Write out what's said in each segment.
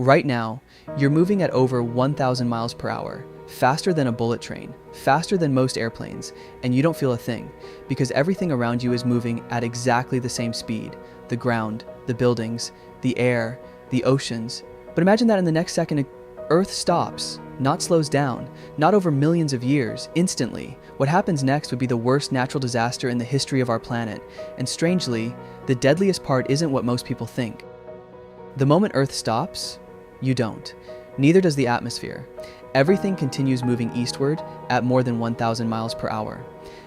Right now, you're moving at over 1,000 miles per hour, faster than a bullet train, faster than most airplanes, and you don't feel a thing, because everything around you is moving at exactly the same speed. The ground, the buildings, the air, the oceans. But imagine that in the next second, Earth stops, not slows down, not over millions of years, instantly. What happens next would be the worst natural disaster in the history of our planet, and strangely, the deadliest part isn't what most people think. The moment Earth stops, you don't. Neither does the atmosphere. Everything continues moving eastward at more than 1,000 miles per hour.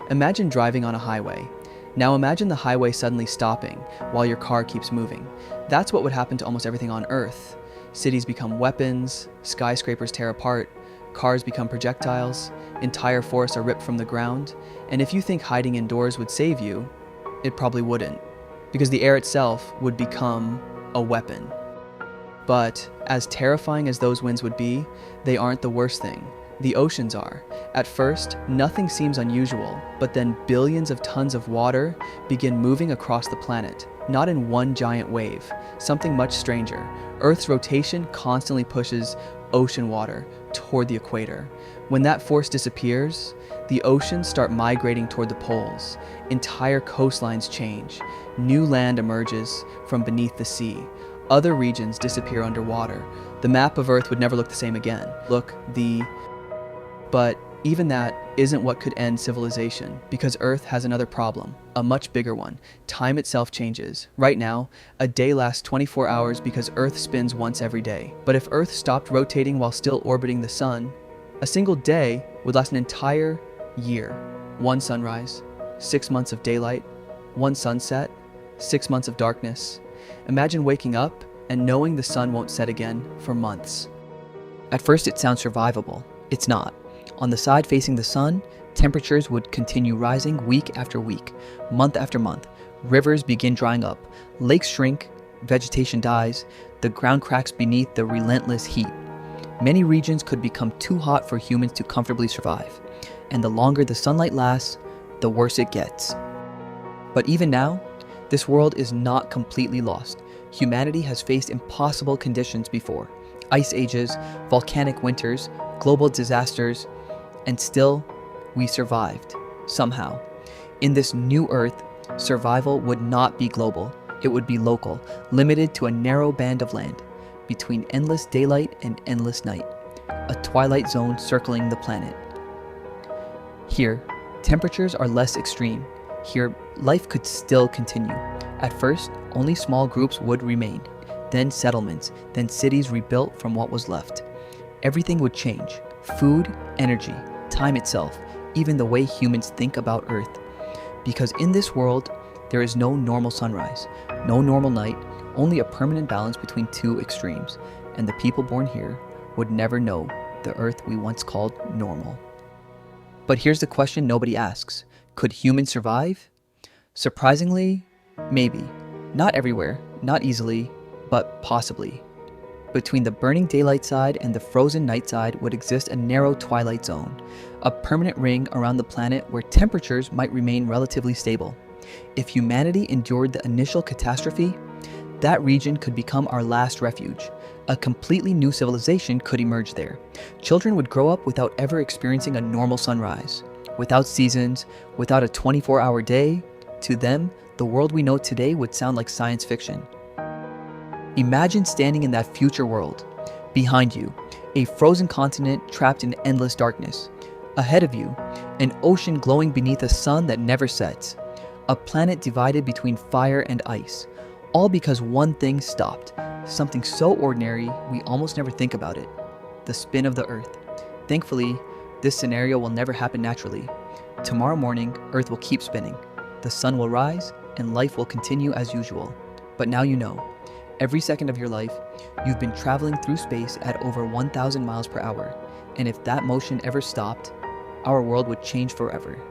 Imagine driving on a highway. Now imagine the highway suddenly stopping while your car keeps moving. That's what would happen to almost everything on Earth. Cities become weapons, skyscrapers tear apart, cars become projectiles, entire forests are ripped from the ground, and if you think hiding indoors would save you, it probably wouldn't, because the air itself would become a weapon. But as terrifying as those winds would be, they aren't the worst thing. The oceans are. At first, nothing seems unusual, but then billions of tons of water begin moving across the planet, not in one giant wave, something much stranger. Earth's rotation constantly pushes ocean water toward the equator. When that force disappears, the oceans start migrating toward the poles. Entire coastlines change. New land emerges from beneath the sea. Other regions disappear underwater. The map of Earth would never look the same again. But even that isn't what could end civilization, because Earth has another problem, a much bigger one. Time itself changes. Right now, a day lasts 24 hours because Earth spins once every day. But if Earth stopped rotating while still orbiting the sun, a single day would last an entire year. One sunrise, 6 months of daylight, one sunset, 6 months of darkness. Imagine waking up and knowing the sun won't set again for months. At first it sounds survivable. It's not. On the side facing the sun, temperatures would continue rising week after week, month after month. Rivers begin drying up, lakes shrink, vegetation dies, the ground cracks beneath the relentless heat. Many regions could become too hot for humans to comfortably survive, and the longer the sunlight lasts, the worse it gets. But even now, this world is not completely lost. Humanity has faced impossible conditions before. Ice ages, volcanic winters, global disasters, and still, we survived, somehow. In this new Earth, survival would not be global. It would be local, limited to a narrow band of land, between endless daylight and endless night, a twilight zone circling the planet. Here, temperatures are less extreme. Here, life could still continue. At first, only small groups would remain, then settlements, then cities rebuilt from what was left. Everything would change. Food, energy, time itself, even the way humans think about Earth. Because in this world, there is no normal sunrise, no normal night, only a permanent balance between two extremes, and the people born here would never know the Earth we once called normal. But here's the question nobody asks. Could humans survive? Surprisingly, maybe. Not everywhere, not easily, but possibly. Between the burning daylight side and the frozen night side would exist a narrow twilight zone, a permanent ring around the planet where temperatures might remain relatively stable. If humanity endured the initial catastrophe, that region could become our last refuge. A completely new civilization could emerge there. Children would grow up without ever experiencing a normal sunrise, without seasons, without a 24-hour day. To them, the world we know today would sound like science fiction. Imagine standing in that future world. Behind you, a frozen continent trapped in endless darkness. Ahead of you, an ocean glowing beneath a sun that never sets. A planet divided between fire and ice. All because one thing stopped. Something so ordinary, we almost never think about it. The spin of the Earth. Thankfully, this scenario will never happen naturally. Tomorrow morning, Earth will keep spinning. The sun will rise, and life will continue as usual. But now you know. Every second of your life, you've been traveling through space at over 1,000 miles per hour. And if that motion ever stopped, our world would change forever.